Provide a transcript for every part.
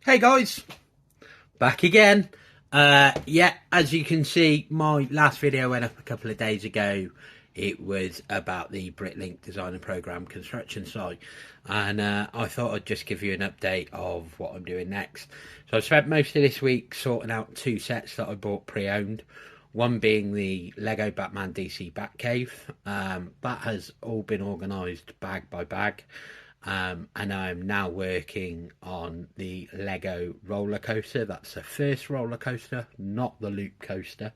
Hey guys, back again. Yeah, as you can see, my last video went up a couple of days ago. It was about the Britlink Design and Program construction site, and I thought I'd just give you an update of what I'm doing next. So I spent most of this week sorting out two sets that I bought pre-owned. One being the Lego Batman DC Batcave. That has all been organised bag by bag. And I'm now working on the Lego roller coaster. That's the first roller coaster, not the loop coaster.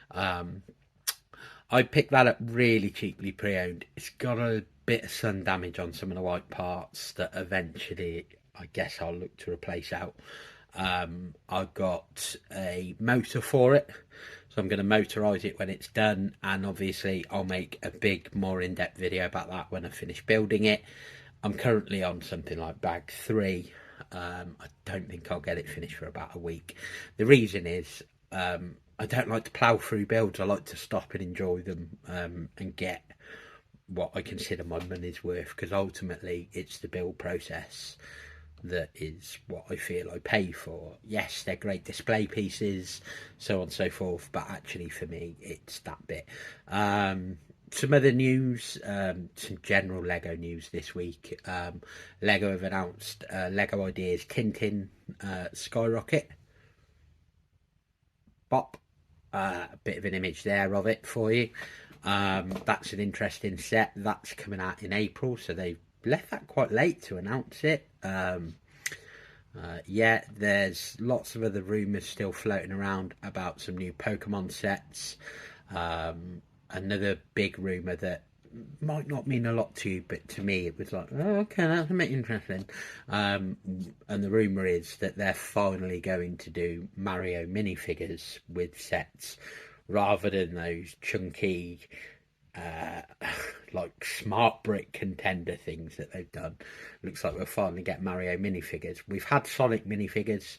Um, I picked that up really cheaply pre-owned. It's got a bit of sun damage on some of the white parts that eventually I guess I'll look to replace out. I got a motor for it, so I'm going to motorise it when it's done, and obviously I'll make a big, more in-depth video about that when I finish building it. I'm currently on something like bag 3. I don't think I'll get it finished for about a week. The reason is I don't like to plough through builds. I like to stop and enjoy them and get what I consider my money's worth, because ultimately it's the build process that is what I feel I pay for. Yes, they're great display pieces, so on and so forth, but actually for me it's that bit. Some other news, some general Lego news this week. Lego have announced Lego Ideas Tintin Skyrocket. Bop. A bit of an image there of it for you. That's an interesting set. That's coming out in April, so they've left that quite late to announce it. Yeah, there's lots of other rumours still floating around about some new Pokemon sets. Another big rumour that might not mean a lot to you, but to me it was like, oh, okay, that's a bit interesting. And the rumour is that they're finally going to do Mario minifigures with sets rather than those chunky, uh, like smart brick contender things that they've done. Looks like we'll finally get Mario minifigures. We've had Sonic minifigures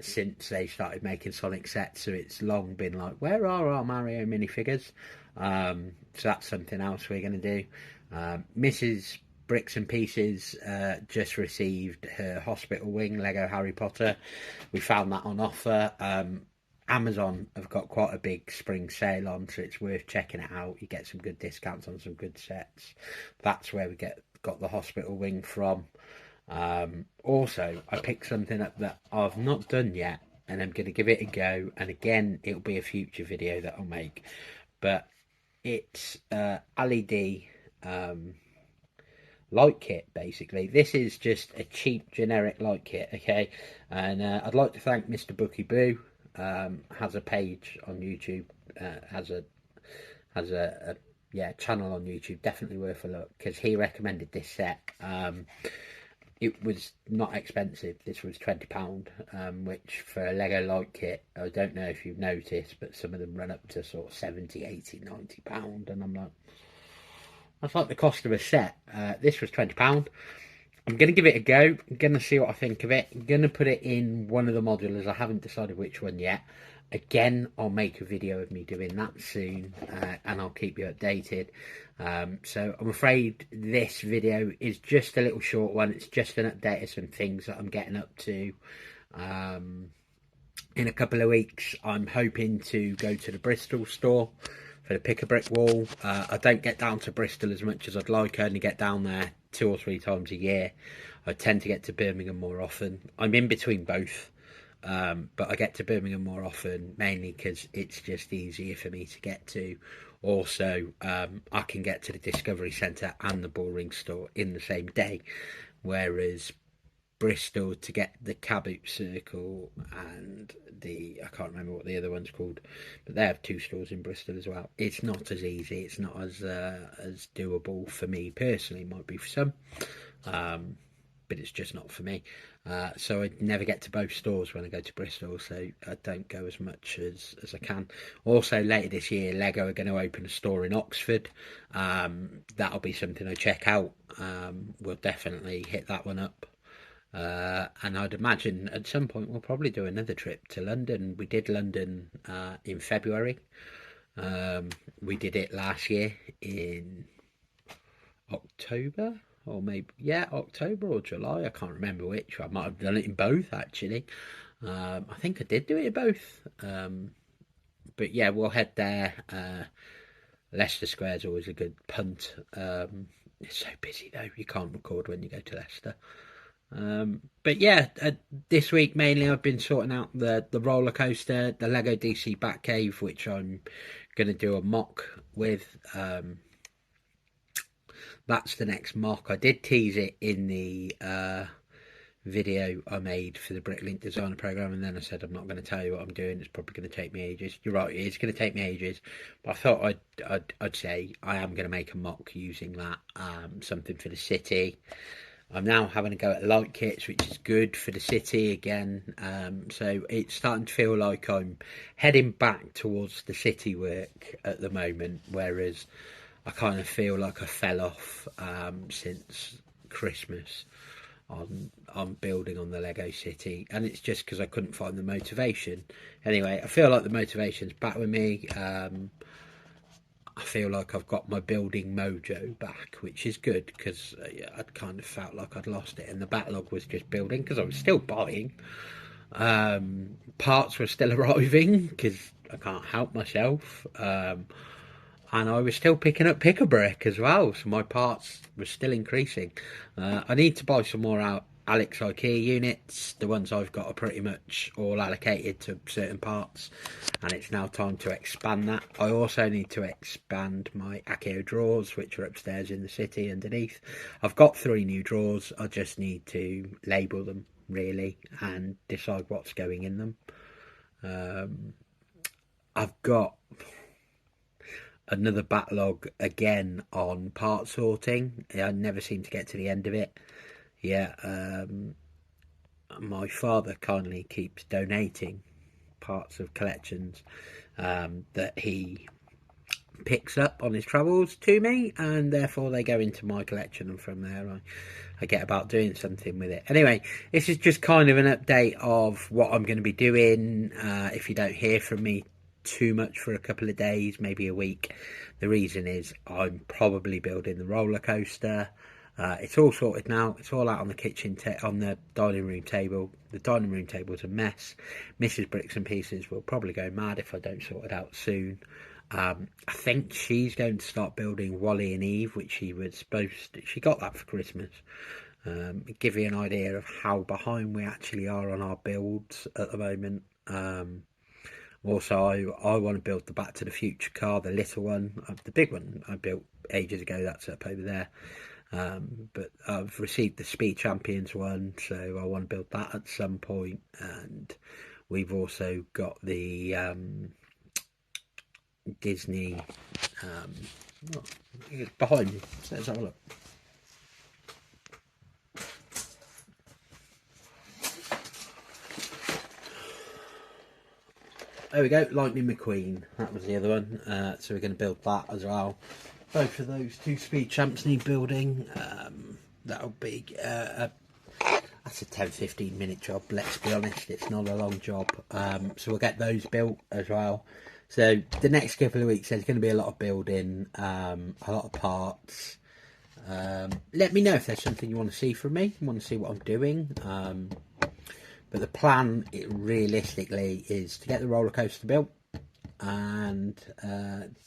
since they started making Sonic sets, so it's long been like, where are our Mario minifigures? So that's something else we're going to do. Mrs. Bricks and Pieces just received her Hospital Wing Lego Harry Potter. We found that on offer. Amazon have got quite a big spring sale on, so it's worth checking it out. You get some good discounts on some good sets. That's where we got the Hospital Wing from. Also, I picked something up that I've not done yet, and I'm going to give it a go. And again, it'll be a future video that I'll make. But it's LED light kit, basically. This is just a cheap generic light kit, okay? And I'd like to thank Mr. Bookie Boo. Has a page on YouTube, has a yeah, channel on YouTube. Definitely worth a look, because he recommended this set. It was not expensive. This was £20, which for a Lego light kit, I don't know if you've noticed, but some of them run up to sort of 70, 80, £90, and I'm like, that's like the cost of a set. This was £20. I'm going to give it a go. I'm going to see what I think of it. I'm going to put it in one of the modulars. I haven't decided which one yet. Again, I'll make a video of me doing that soon, and I'll keep you updated. So I'm afraid this video is just a little short one. It's just an update of some things that I'm getting up to. In a couple of weeks, I'm hoping to go to the Bristol store for the pick-a-brick wall. I don't get down to Bristol as much as I'd like. I only get down there 2 or 3 times a year. I tend to get to Birmingham more often. I'm in between both, but I get to Birmingham more often, mainly because it's just easier for me to get to. Also, I can get to the Discovery Centre and the Bullring store in the same day, whereas Bristol, to get the Cabot Circle and I can't remember what the other one's called, but they have 2 stores in Bristol as well. It's not as easy. It's not as doable for me personally. Might be for some, but it's just not for me. So I never get to both stores when I go to Bristol, so I don't go as much as I can. Also, later this year, Lego are going to open a store in Oxford. That'll be something I check out. We'll definitely hit that one up. And I'd imagine at some point we'll probably do another trip to London. We did London in February. We did it last year in October, or maybe, yeah, October or July. I can't remember which. I might have done it in both, actually. I think I did do it in both. But yeah, we'll head there. Leicester Square is always a good punt. It's so busy though, you can't record when you go to Leicester. But yeah, this week mainly I've been sorting out the roller coaster, the Lego DC Batcave, which I'm going to do a mock with. That's the next mock. I did tease it in the video I made for the Bricklink Designer Program, and then I said I'm not going to tell you what I'm doing. It's probably going to take me ages. You're right, it's going to take me ages, but I thought I'd say I am going to make a mock using that, something for the city. I'm now having a go at light kits, which is good for the city again. So it's starting to feel like I'm heading back towards the city work at the moment, whereas I kind of feel like I fell off since Christmas on building on the Lego City, and it's just because I couldn't find the motivation. Anyway, I feel like the motivation's back with me. I feel like I've got my building mojo back, which is good because I'd kind of felt like I'd lost it, and the backlog was just building because I was still buying. Parts were still arriving because I can't help myself. And I was still picking up pick-a-brick as well, so my parts were still increasing. I need to buy some more Alex IKEA units. The ones I've got are pretty much all allocated to certain parts, and it's now time to expand that. I also need to expand my IKEA drawers, which are upstairs in the city underneath. I've got 3 new drawers. I just need to label them, really, and decide what's going in them. I've got another backlog again on part sorting. I never seem to get to the end of it. Yeah, my father kindly keeps donating parts of collections that he picks up on his travels to me, and therefore they go into my collection, and from there I get about doing something with it. Anyway, this is just kind of an update of what I'm going to be doing. If you don't hear from me too much for a couple of days, maybe a week, the reason is I'm probably building the roller coaster. It's all sorted now. It's all out on the on the dining room table. The dining room table's a mess. Mrs. Bricks and Pieces will probably go mad if I don't sort it out soon. I think she's going to start building Wally and Eve, which she got that for Christmas. Give you an idea of how behind we actually are on our builds at the moment. Also, I want to build the Back to the Future car, the little one. The big one I built ages ago, that's up over there. But I've received the Speed Champions one, so I want to build that at some point. And we've also got the Disney. It's behind me, so let's have a look. There we go, Lightning McQueen. That was the other one. So we're going to build that as well. Both of those 2 Speed Champs need building. That'll be that's a 10-15 minute job, let's be honest. It's not a long job. So we'll get those built as well. So the next couple of weeks there's going to be a lot of building, a lot of parts. Let me know if there's something you want to see from me. You want to see what I'm doing. But the plan, realistically, is to get the roller coaster built and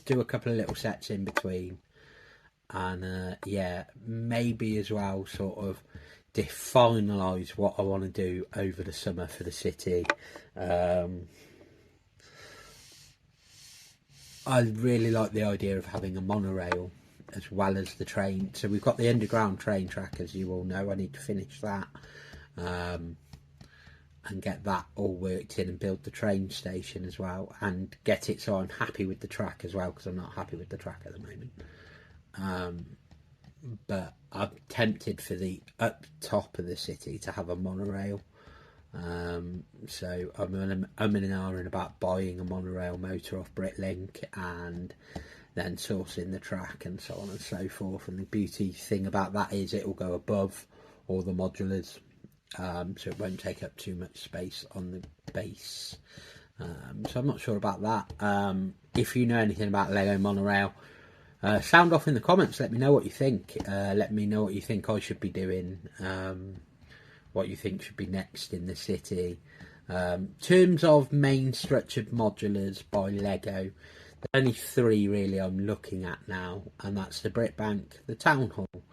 do a couple of little sets in between. And yeah, maybe as well sort of finalise what I want to do over the summer for the city. I really like the idea of having a monorail as well as the train. So we've got the underground train track, as you all know. I need to finish that. And get that all worked in and build the train station as well and get it so I'm happy with the track as well, because I'm not happy with the track at the moment. But I'm tempted for the up top of the city to have a monorail. So I'm in an hour and about buying a monorail motor off Bricklink and then sourcing the track and so on and so forth. And the beauty thing about that is it will go above all the modulars. So it won't take up too much space on the base. So I'm not sure about that. If you know anything about Lego Monorail, Sound off in the comments. Let me know what you think. Let me know what you think I should be doing. What you think should be next in the city. Terms of main structured modulars by Lego, there's only 3 really I'm looking at now, and that's the Brit Bank, the Town Hall,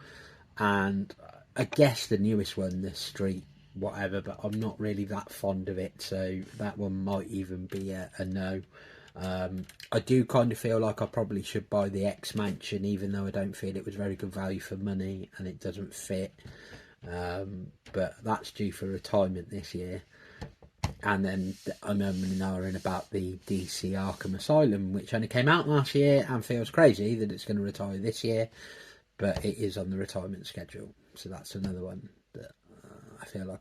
and I guess the newest one, the Street whatever, but I'm not really that fond of it, so that one might even be a no. I do kind of feel like I probably should buy the X Mansion, even though I don't feel it was very good value for money and it doesn't fit. But that's due for retirement this year. And then I'm knowing about the DC Arkham Asylum, which only came out last year and feels crazy that it's going to retire this year, but it is on the retirement schedule. So that's another one that I feel like